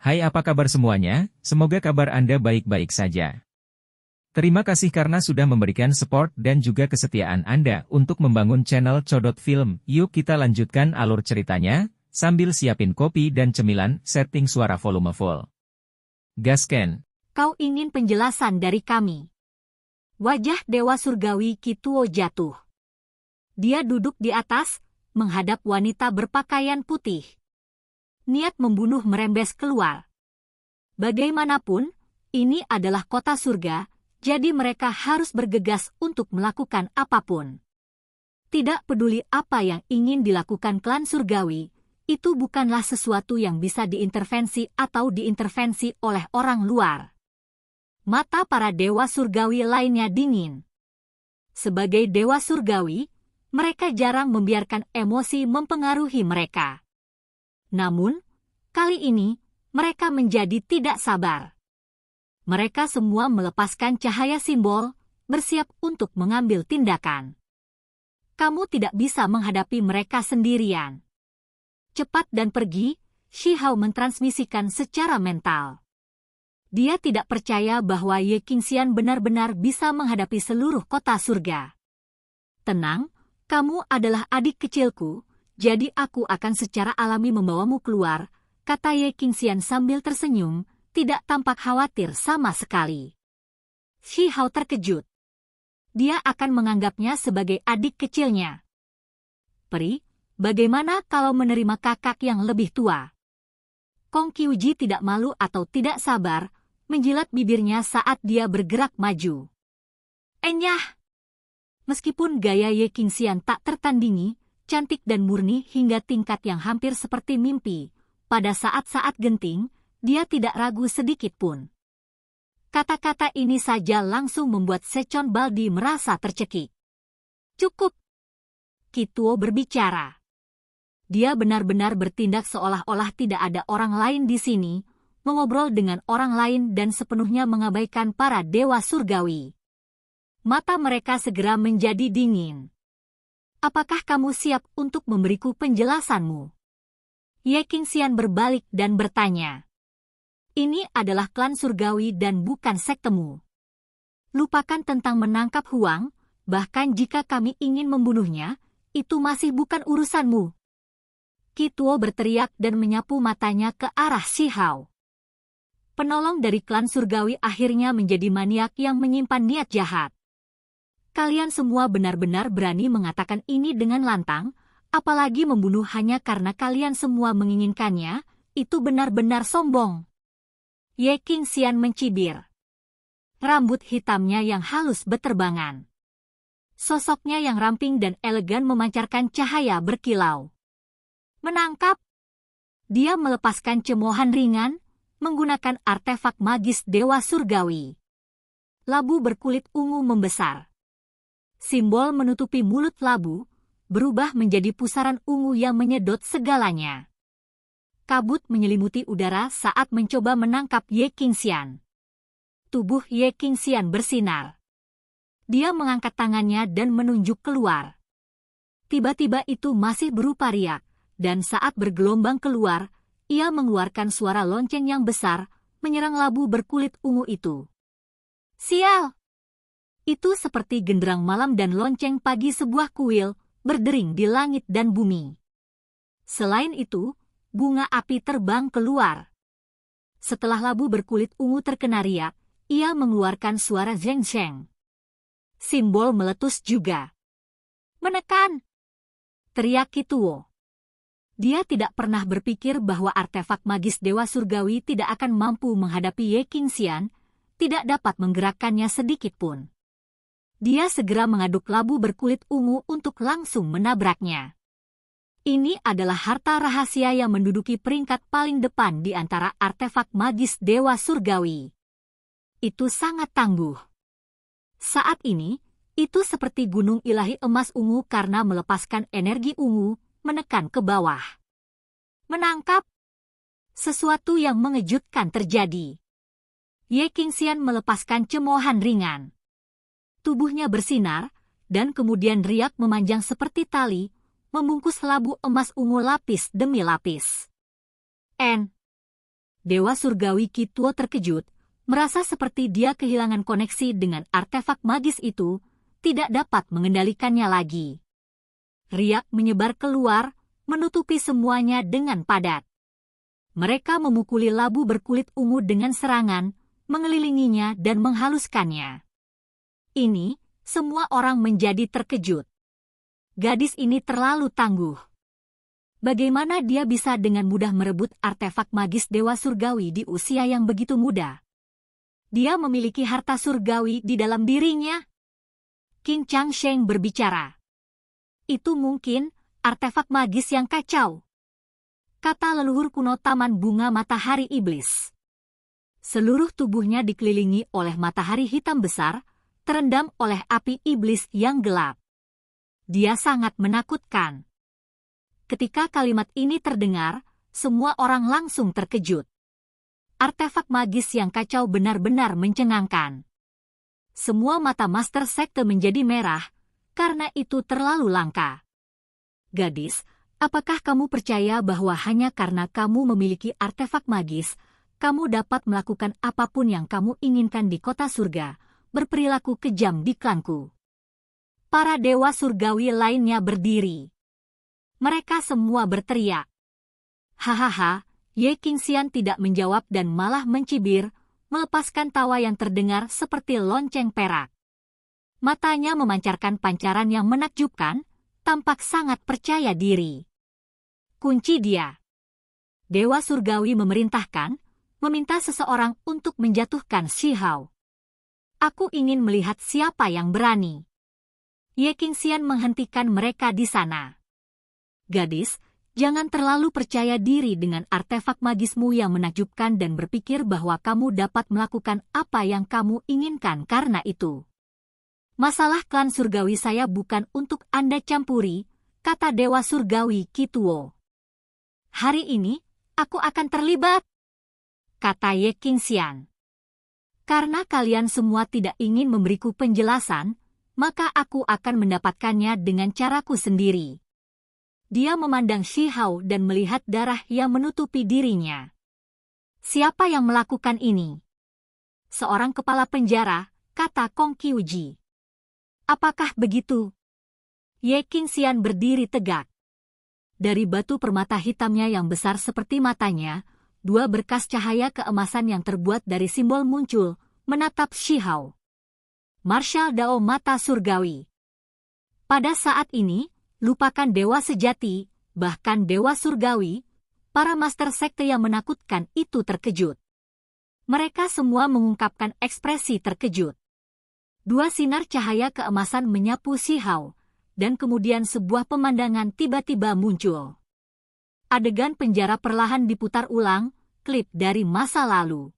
Hai, apa kabar semuanya? Semoga kabar Anda baik-baik saja. Terima kasih karena sudah memberikan support dan juga kesetiaan Anda untuk membangun channel Codot Film. Yuk kita lanjutkan alur ceritanya, sambil siapin kopi dan cemilan, setting suara volume full. Gasken. Kau ingin penjelasan dari kami. Wajah Dewa Surgawi Kituo jatuh. Dia duduk di atas, menghadap wanita berpakaian putih. Niat membunuh merembes keluar. Bagaimanapun, ini adalah kota surga, jadi mereka harus bergegas untuk melakukan apapun. Tidak peduli apa yang ingin dilakukan klan surgawi, itu bukanlah sesuatu yang bisa diintervensi atau diintervensi oleh orang luar. Mata para dewa surgawi lainnya dingin. Sebagai dewa surgawi, mereka jarang membiarkan emosi mempengaruhi mereka. Namun, kali ini, mereka menjadi tidak sabar. Mereka semua melepaskan cahaya simbol, bersiap untuk mengambil tindakan. Kamu tidak bisa menghadapi mereka sendirian. Cepat dan pergi, Shi Hao mentransmisikan secara mental. Dia tidak percaya bahwa Ye Qingxian benar-benar bisa menghadapi seluruh kota surga. Tenang, kamu adalah adik kecilku, jadi aku akan secara alami membawamu keluar, kata Ye Qingxian sambil tersenyum, tidak tampak khawatir sama sekali. Shi Hao terkejut. Dia akan menganggapnya sebagai adik kecilnya. Peri, bagaimana kalau menerima kakak yang lebih tua? Kong Qiuji tidak malu atau tidak sabar, menjilat bibirnya saat dia bergerak maju. Enyah! Meskipun gaya Ye Qingxian tak tertandingi, cantik dan murni hingga tingkat yang hampir seperti mimpi, pada saat-saat genting, dia tidak ragu sedikit pun. Kata-kata ini saja langsung membuat Secon Baldi merasa tercekik. Cukup. Kituo berbicara. Dia benar-benar bertindak seolah-olah tidak ada orang lain di sini, mengobrol dengan orang lain dan sepenuhnya mengabaikan para dewa surgawi. Mata mereka segera menjadi dingin. Apakah kamu siap untuk memberiku penjelasanmu? Ye Qingxian berbalik dan bertanya. Ini adalah klan surgawi dan bukan sektemu. Lupakan tentang menangkap Huang, bahkan jika kami ingin membunuhnya, itu masih bukan urusanmu. Kituo berteriak dan menyapu matanya ke arah Shi Hao. Penolong dari klan surgawi akhirnya menjadi maniak yang menyimpan niat jahat. Kalian semua benar-benar berani mengatakan ini dengan lantang, apalagi membunuh hanya karena kalian semua menginginkannya, itu benar-benar sombong. Ye Qingxian mencibir. Rambut hitamnya yang halus beterbangan. Sosoknya yang ramping dan elegan memancarkan cahaya berkilau. Menangkap. Dia melepaskan cemoohan ringan, menggunakan artefak magis Dewa Surgawi. Labu berkulit ungu membesar. Simbol menutupi mulut labu, berubah menjadi pusaran ungu yang menyedot segalanya. Kabut menyelimuti udara saat mencoba menangkap Ye Qingxian. Tubuh Ye Qingxian bersinar. Dia mengangkat tangannya dan menunjuk keluar. Tiba-tiba itu masih berupa riak, dan saat bergelombang keluar, ia mengeluarkan suara lonceng yang besar, menyerang labu berkulit ungu itu. Sial! Itu seperti genderang malam dan lonceng pagi sebuah kuil, berdering di langit dan bumi. Selain itu, bunga api terbang keluar. Setelah labu berkulit ungu terkena riak, ia mengeluarkan suara zeng-zeng. Simbol meletus juga. Menekan! Teriak Kituo. Dia tidak pernah berpikir bahwa artefak magis Dewa Surgawi tidak akan mampu menghadapi Ye Qingxian, tidak dapat menggerakkannya sedikit pun. Dia segera mengaduk labu berkulit ungu untuk langsung menabraknya. Ini adalah harta rahasia yang menduduki peringkat paling depan di antara artefak magis Dewa Surgawi. Itu sangat tangguh. Saat ini, itu seperti gunung ilahi emas ungu karena melepaskan energi ungu, menekan ke bawah. Menangkap. Sesuatu yang mengejutkan terjadi. Ye Qingxian melepaskan cemoohan ringan. Tubuhnya bersinar, dan kemudian riak memanjang seperti tali, membungkus labu emas ungu lapis demi lapis. Dewa Surgawi Kituo terkejut, merasa seperti dia kehilangan koneksi dengan artefak magis itu, tidak dapat mengendalikannya lagi. Riak menyebar keluar, menutupi semuanya dengan padat. Mereka memukuli labu berkulit ungu dengan serangan, mengelilinginya dan menghaluskannya. Ini, semua orang menjadi terkejut. Gadis ini terlalu tangguh. Bagaimana dia bisa dengan mudah merebut artefak magis Dewa Surgawi di usia yang begitu muda? Dia memiliki harta surgawi di dalam dirinya. King Changsheng berbicara. Itu mungkin artefak magis yang kacau, kata leluhur kuno Taman Bunga Matahari Iblis. Seluruh tubuhnya dikelilingi oleh matahari hitam besar, terendam oleh api iblis yang gelap. Dia sangat menakutkan. Ketika kalimat ini terdengar, semua orang langsung terkejut. Artefak magis yang kacau benar-benar mencengangkan. Semua mata Master Sekte menjadi merah, karena itu terlalu langka. Gadis, apakah kamu percaya bahwa hanya karena kamu memiliki artefak magis, kamu dapat melakukan apapun yang kamu inginkan di kota surga, berperilaku kejam di klanku? Para dewa surgawi lainnya berdiri. Mereka semua berteriak. Hahaha, Ye Qingxian tidak menjawab dan malah mencibir, melepaskan tawa yang terdengar seperti lonceng perak. Matanya memancarkan pancaran yang menakjubkan, tampak sangat percaya diri. Kunci dia. Dewa Surgawi memerintahkan, meminta seseorang untuk menjatuhkan Shi Hao. Aku ingin melihat siapa yang berani. Ye Qingxian menghentikan mereka di sana. Gadis, jangan terlalu percaya diri dengan artefak magismu yang menakjubkan dan berpikir bahwa kamu dapat melakukan apa yang kamu inginkan karena itu. Masalah klan surgawi saya bukan untuk Anda campuri, kata Dewa Surgawi Kituo. Hari ini, aku akan terlibat, kata Ye Qingxian. Karena kalian semua tidak ingin memberiku penjelasan, maka aku akan mendapatkannya dengan caraku sendiri. Dia memandang Shi Hao dan melihat darah yang menutupi dirinya. Siapa yang melakukan ini? Seorang kepala penjara, kata Kong Qiuji. Apakah begitu? Ye Qingxian berdiri tegak. Dari batu permata hitamnya yang besar seperti matanya, dua berkas cahaya keemasan yang terbuat dari simbol muncul, menatap Shi Hao. Martial Dao Mata Surgawi. Pada saat ini, lupakan dewa sejati, bahkan dewa surgawi, para master sekte yang menakutkan itu terkejut. Mereka semua mengungkapkan ekspresi terkejut. Dua sinar cahaya keemasan menyapu Shi Hao, dan kemudian sebuah pemandangan tiba-tiba muncul. Adegan penjara perlahan diputar ulang, klip dari masa lalu.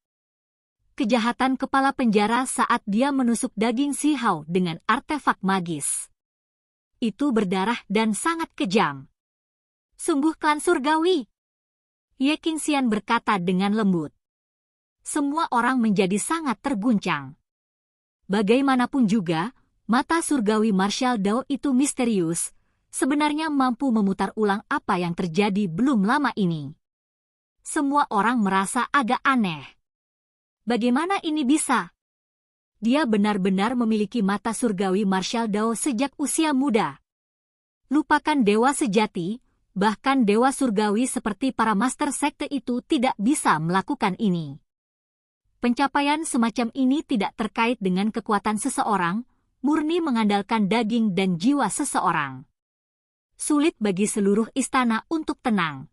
Kejahatan kepala penjara saat dia menusuk daging Shi Hao dengan artefak magis. Itu berdarah dan sangat kejam. Sungguh klan surgawi. Ye Qingxian berkata dengan lembut. Semua orang menjadi sangat terguncang. Bagaimanapun juga, mata surgawi Martial Dao itu misterius, sebenarnya mampu memutar ulang apa yang terjadi belum lama ini. Semua orang merasa agak aneh. Bagaimana ini bisa? Dia benar-benar memiliki mata surgawi Martial Dao sejak usia muda. Lupakan dewa sejati, bahkan dewa surgawi seperti para master sekte itu tidak bisa melakukan ini. Pencapaian semacam ini tidak terkait dengan kekuatan seseorang, murni mengandalkan daging dan jiwa seseorang. Sulit bagi seluruh istana untuk tenang.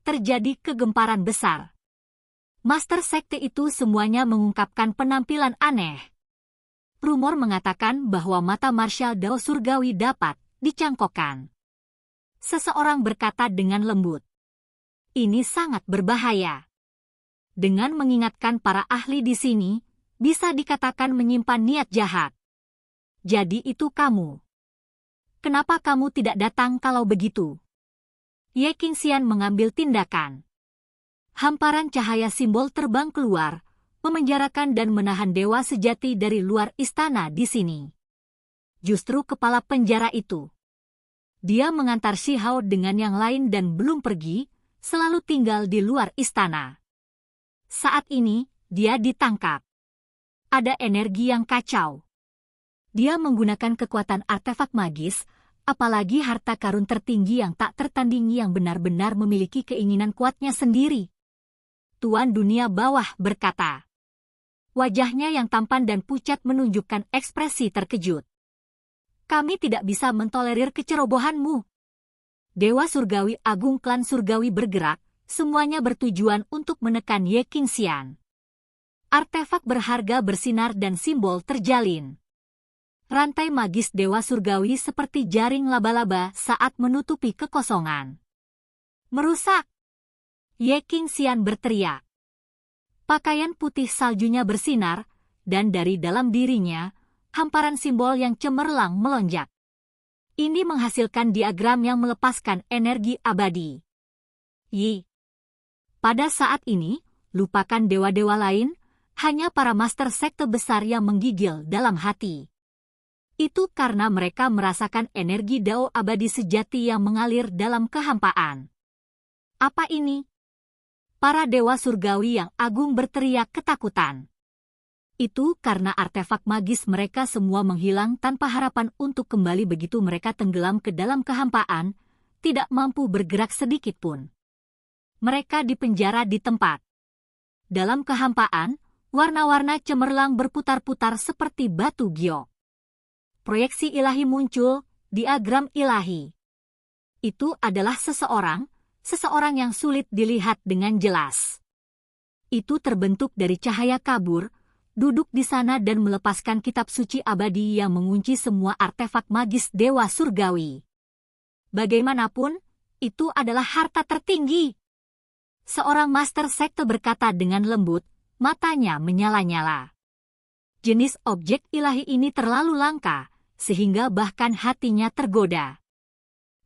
Terjadi kegemparan besar. Master sekte itu semuanya mengungkapkan penampilan aneh. Rumor mengatakan bahwa mata Martial Dao surgawi dapat dicangkokkan. Seseorang berkata dengan lembut. Ini sangat berbahaya. Dengan mengingatkan para ahli di sini, bisa dikatakan menyimpan niat jahat. Jadi itu kamu. Kenapa kamu tidak datang kalau begitu? Ye Qingxian mengambil tindakan. Hamparan cahaya simbol terbang keluar, memenjarakan dan menahan dewa sejati dari luar istana di sini. Justru kepala penjara itu. Dia mengantar Shi Hao dengan yang lain dan belum pergi, selalu tinggal di luar istana. Saat ini, dia ditangkap. Ada energi yang kacau. Dia menggunakan kekuatan artefak magis, apalagi harta karun tertinggi yang tak tertandingi yang benar-benar memiliki keinginan kuatnya sendiri. Tuan Dunia Bawah berkata. Wajahnya yang tampan dan pucat menunjukkan ekspresi terkejut. Kami tidak bisa mentolerir kecerobohanmu. Dewa Surgawi Agung Klan Surgawi bergerak, semuanya bertujuan untuk menekan Ye Qingxian. Artefak berharga bersinar dan simbol terjalin. Rantai magis Dewa Surgawi seperti jaring laba-laba saat menutupi kekosongan. Merusak! Ye Qingxian berteriak. Pakaian putih saljunya bersinar, dan dari dalam dirinya, hamparan simbol yang cemerlang melonjak. Ini menghasilkan diagram yang melepaskan energi abadi. Yi. Pada saat ini, lupakan dewa-dewa lain, hanya para master sekte besar yang menggigil dalam hati. Itu karena mereka merasakan energi Dao abadi sejati yang mengalir dalam kehampaan. Apa ini? Para dewa surgawi yang agung berteriak ketakutan. Itu karena artefak magis mereka semua menghilang tanpa harapan untuk kembali begitu mereka tenggelam ke dalam kehampaan, tidak mampu bergerak sedikit pun. Mereka dipenjara di tempat. Dalam kehampaan, warna-warna cemerlang berputar-putar seperti batu giok. Proyeksi ilahi muncul, diagram ilahi. Itu adalah seseorang yang sulit dilihat dengan jelas. Itu terbentuk dari cahaya kabur, duduk di sana dan melepaskan kitab suci abadi yang mengunci semua artefak magis Dewa Surgawi. Bagaimanapun, itu adalah harta tertinggi. Seorang master sekte berkata dengan lembut, matanya menyala-nyala. Jenis objek ilahi ini terlalu langka, sehingga bahkan hatinya tergoda.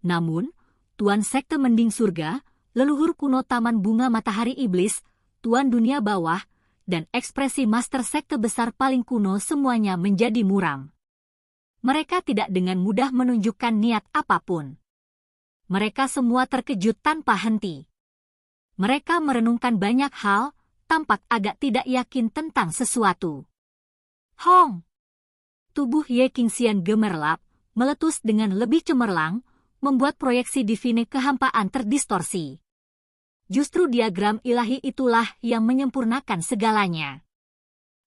Namun, Tuan Sekte Mending Surga, leluhur kuno Taman Bunga Matahari Iblis, Tuan Dunia Bawah, dan ekspresi master sekte besar paling kuno semuanya menjadi muram. Mereka tidak dengan mudah menunjukkan niat apapun. Mereka semua terkejut tanpa henti. Mereka merenungkan banyak hal, tampak agak tidak yakin tentang sesuatu. Hong! Tubuh Ye Qingxian gemerlap, meletus dengan lebih cemerlang, membuat proyeksi divine kehampaan terdistorsi. Justru diagram ilahi itulah yang menyempurnakan segalanya.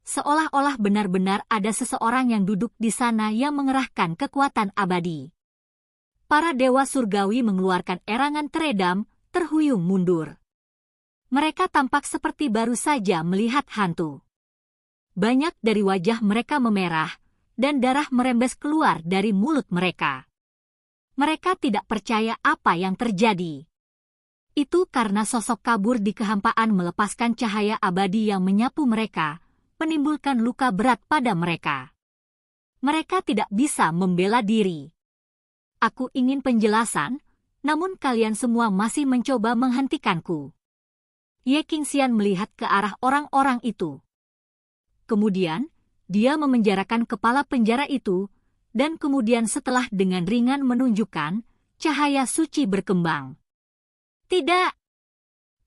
Seolah-olah benar-benar ada seseorang yang duduk di sana yang mengerahkan kekuatan abadi. Para dewa surgawi mengeluarkan erangan teredam, terhuyung mundur. Mereka tampak seperti baru saja melihat hantu. Banyak dari wajah mereka memerah, dan darah merembes keluar dari mulut mereka. Mereka tidak percaya apa yang terjadi. Itu karena sosok kabur di kehampaan melepaskan cahaya abadi yang menyapu mereka, menimbulkan luka berat pada mereka. Mereka tidak bisa membela diri. Aku ingin penjelasan, namun kalian semua masih mencoba menghentikanku. Ye Qingxian melihat ke arah orang-orang itu. Kemudian, dia memenjarakan kepala penjara itu, dan kemudian setelah dengan ringan menunjukkan, cahaya suci berkembang. Tidak!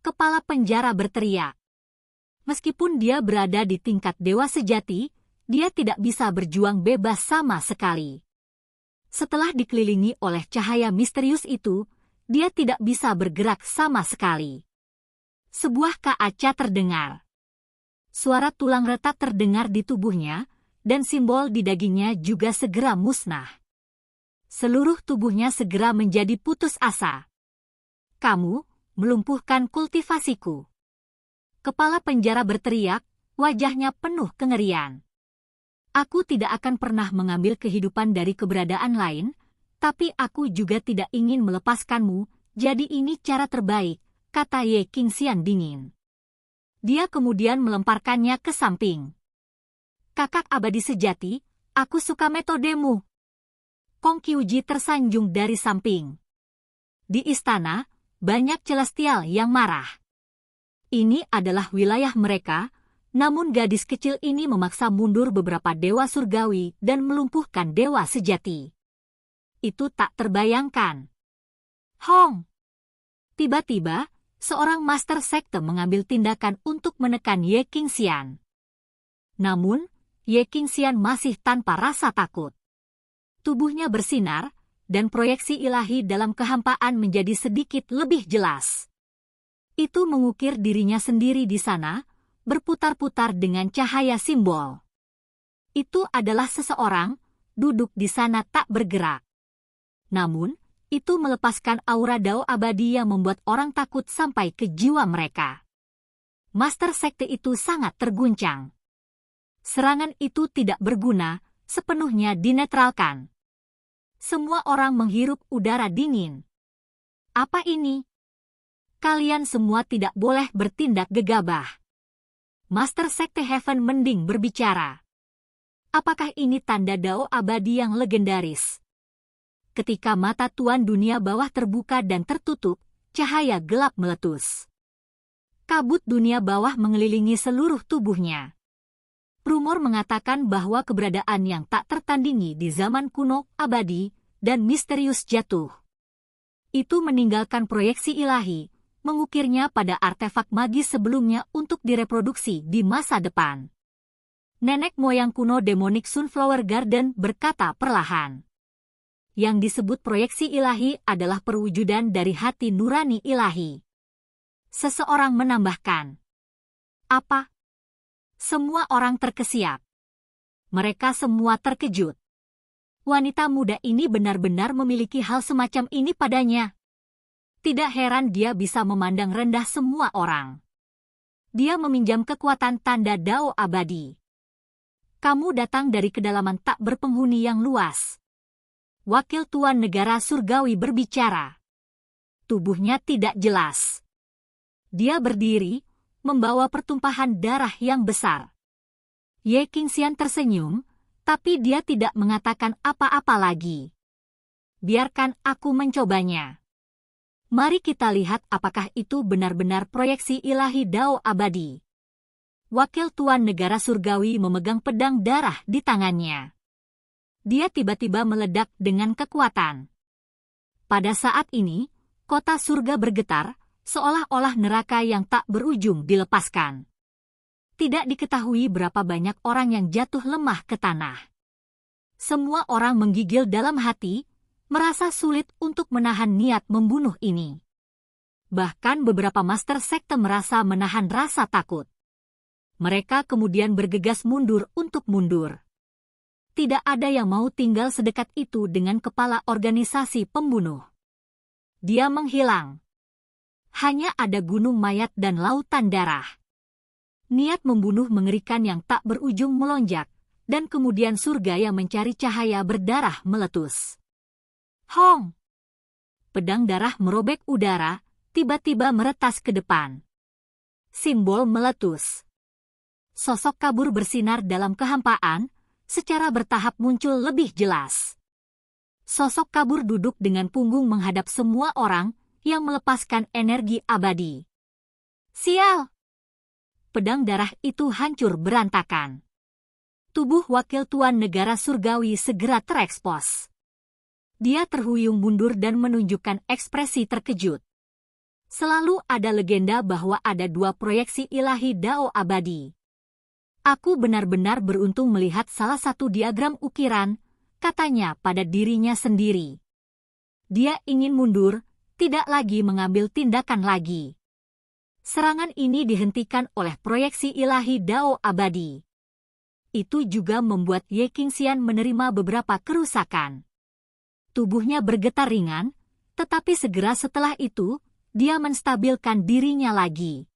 Kepala penjara berteriak. Meskipun dia berada di tingkat dewa sejati, dia tidak bisa berjuang bebas sama sekali. Setelah dikelilingi oleh cahaya misterius itu, dia tidak bisa bergerak sama sekali. Sebuah kaca terdengar. Suara tulang retak terdengar di tubuhnya, dan simbol di dagingnya juga segera musnah. Seluruh tubuhnya segera menjadi putus asa. Kamu melumpuhkan kultivasiku. Kepala penjara berteriak, wajahnya penuh kengerian. Aku tidak akan pernah mengambil kehidupan dari keberadaan lain, tapi aku juga tidak ingin melepaskanmu, jadi ini cara terbaik, kata Ye Qingxian dingin. Dia kemudian melemparkannya ke samping. Kakak abadi sejati, aku suka metodemu. Kong Qiuji tersanjung dari samping. Di istana, banyak celestial yang marah. Ini adalah wilayah mereka, namun gadis kecil ini memaksa mundur beberapa dewa surgawi dan melumpuhkan dewa sejati. Itu tak terbayangkan. Hong! Tiba-tiba, seorang master sekte mengambil tindakan untuk menekan Ye Qingxian. Namun, Ye Qingxian masih tanpa rasa takut. Tubuhnya bersinar, dan proyeksi ilahi dalam kehampaan menjadi sedikit lebih jelas. Itu mengukir dirinya sendiri di sana, berputar-putar dengan cahaya simbol. Itu adalah seseorang, duduk di sana tak bergerak. Namun, itu melepaskan aura Dao abadi yang membuat orang takut sampai ke jiwa mereka. Master sekte itu sangat terguncang. Serangan itu tidak berguna, sepenuhnya dinetralkan. Semua orang menghirup udara dingin. Apa ini? Kalian semua tidak boleh bertindak gegabah. Master sekte Heaven mending berbicara. Apakah ini tanda Dao abadi yang legendaris? Ketika mata Tuan Dunia Bawah terbuka dan tertutup, cahaya gelap meletus. Kabut dunia bawah mengelilingi seluruh tubuhnya. Rumor mengatakan bahwa keberadaan yang tak tertandingi di zaman kuno, abadi, dan misterius jatuh. Itu meninggalkan proyeksi ilahi, mengukirnya pada artefak magis sebelumnya untuk direproduksi di masa depan. Nenek moyang kuno Demonic Sunflower Garden berkata perlahan. Yang disebut proyeksi ilahi adalah perwujudan dari hati nurani ilahi. Seseorang menambahkan. Apa? Semua orang terkesiap. Mereka semua terkejut. Wanita muda ini benar-benar memiliki hal semacam ini padanya. Tidak heran dia bisa memandang rendah semua orang. Dia meminjam kekuatan tanda Dao abadi. Kamu datang dari kedalaman tak berpenghuni yang luas. Wakil Tuan Negara Surgawi berbicara. Tubuhnya tidak jelas. Dia berdiri, membawa pertumpahan darah yang besar. Ye Qingxian tersenyum, tapi dia tidak mengatakan apa-apa lagi. Biarkan aku mencobanya. Mari kita lihat apakah itu benar-benar proyeksi ilahi Dao abadi. Wakil Tuan Negara Surgawi memegang pedang darah di tangannya. Dia tiba-tiba meledak dengan kekuatan. Pada saat ini, kota surga bergetar, seolah-olah neraka yang tak berujung dilepaskan. Tidak diketahui berapa banyak orang yang jatuh lemah ke tanah. Semua orang menggigil dalam hati, merasa sulit untuk menahan niat membunuh ini. Bahkan beberapa master sekte merasa menahan rasa takut. Mereka kemudian bergegas mundur untuk mundur. Tidak ada yang mau tinggal sedekat itu dengan kepala organisasi pembunuh. Dia menghilang. Hanya ada gunung mayat dan lautan darah. Niat membunuh mengerikan yang tak berujung melonjak, dan kemudian surga yang mencari cahaya berdarah meletus. Hong! Pedang darah merobek udara, tiba-tiba meretas ke depan. Simbol meletus. Sosok kabur bersinar dalam kehampaan, secara bertahap muncul lebih jelas. Sosok kabur duduk dengan punggung menghadap semua orang yang melepaskan energi abadi. Sial! Pedang darah itu hancur berantakan. Tubuh wakil tuan negara surgawi segera terekspos. Dia terhuyung mundur dan menunjukkan ekspresi terkejut. Selalu ada legenda bahwa ada dua proyeksi ilahi Dao abadi. Aku benar-benar beruntung melihat salah satu diagram ukiran, katanya pada dirinya sendiri. Dia ingin mundur, tidak lagi mengambil tindakan lagi. Serangan ini dihentikan oleh proyeksi ilahi Dao abadi. Itu juga membuat Ye Qingxian menerima beberapa kerusakan. Tubuhnya bergetar ringan, tetapi segera setelah itu, dia menstabilkan dirinya lagi.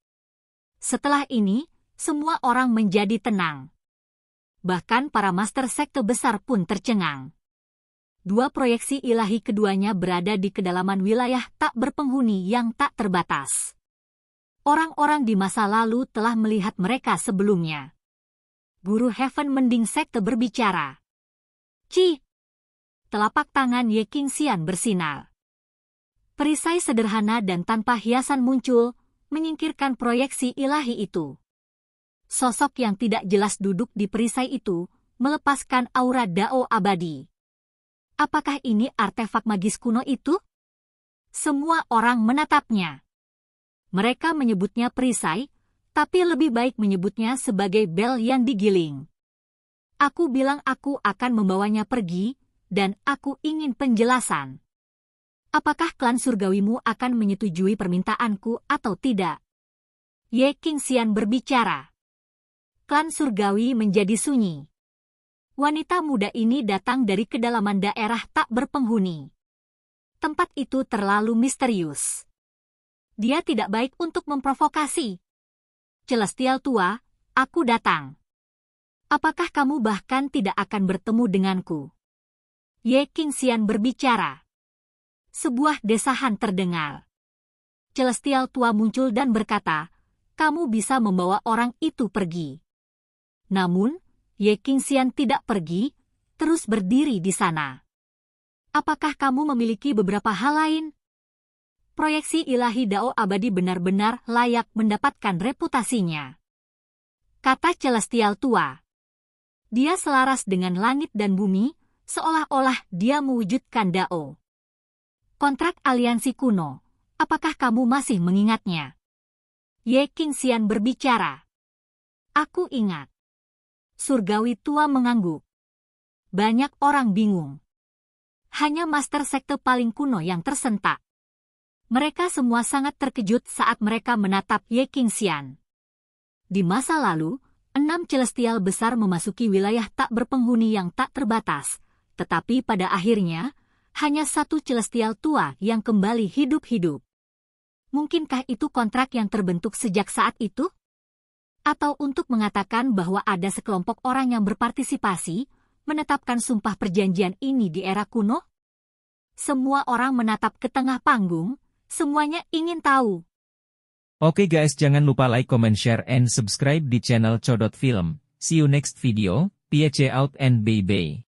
Setelah ini, semua orang menjadi tenang. Bahkan para master sekte besar pun tercengang. Dua proyeksi ilahi keduanya berada di kedalaman wilayah tak berpenghuni yang tak terbatas. Orang-orang di masa lalu telah melihat mereka sebelumnya. Guru Heaven Mending Sekte berbicara. Ci! Telapak tangan Ye Qingxian bersinar. Perisai sederhana dan tanpa hiasan muncul, menyingkirkan proyeksi ilahi itu. Sosok yang tidak jelas duduk di perisai itu, melepaskan aura Dao abadi. Apakah ini artefak magis kuno itu? Semua orang menatapnya. Mereka menyebutnya perisai, tapi lebih baik menyebutnya sebagai bel yang digiling. Aku bilang aku akan membawanya pergi, dan aku ingin penjelasan. Apakah klan surgawimu akan menyetujui permintaanku atau tidak? Ye Qingxian berbicara. Klan surgawi menjadi sunyi. Wanita muda ini datang dari kedalaman daerah tak berpenghuni. Tempat itu terlalu misterius. Dia tidak baik untuk memprovokasi. Celestial tua, aku datang. Apakah kamu bahkan tidak akan bertemu denganku? Ye Qingxian berbicara. Sebuah desahan terdengar. Celestial tua muncul dan berkata, kamu bisa membawa orang itu pergi. Namun, Ye Qingxian tidak pergi, terus berdiri di sana. Apakah kamu memiliki beberapa hal lain? Proyeksi ilahi Dao abadi benar-benar layak mendapatkan reputasinya, kata Celestial tua. Dia selaras dengan langit dan bumi, seolah-olah dia mewujudkan Dao. Kontrak aliansi kuno, apakah kamu masih mengingatnya? Ye Qingxian berbicara. Aku ingat. Surgawi tua mengangguk. Banyak orang bingung. Hanya master sekte paling kuno yang tersentak. Mereka semua sangat terkejut saat mereka menatap Ye Qingxian. Di masa lalu, 6 celestial besar memasuki wilayah tak berpenghuni yang tak terbatas, tetapi pada akhirnya, hanya 1 celestial tua yang kembali hidup-hidup. Mungkinkah itu kontrak yang terbentuk sejak saat itu? Atau untuk mengatakan bahwa ada sekelompok orang yang berpartisipasi, menetapkan sumpah perjanjian ini di era kuno? Semua orang menatap ke tengah panggung, semuanya ingin tahu. Oke guys, jangan lupa like, comment, share, and subscribe di channel Codot Film. See you next video, peace out and bye-bye.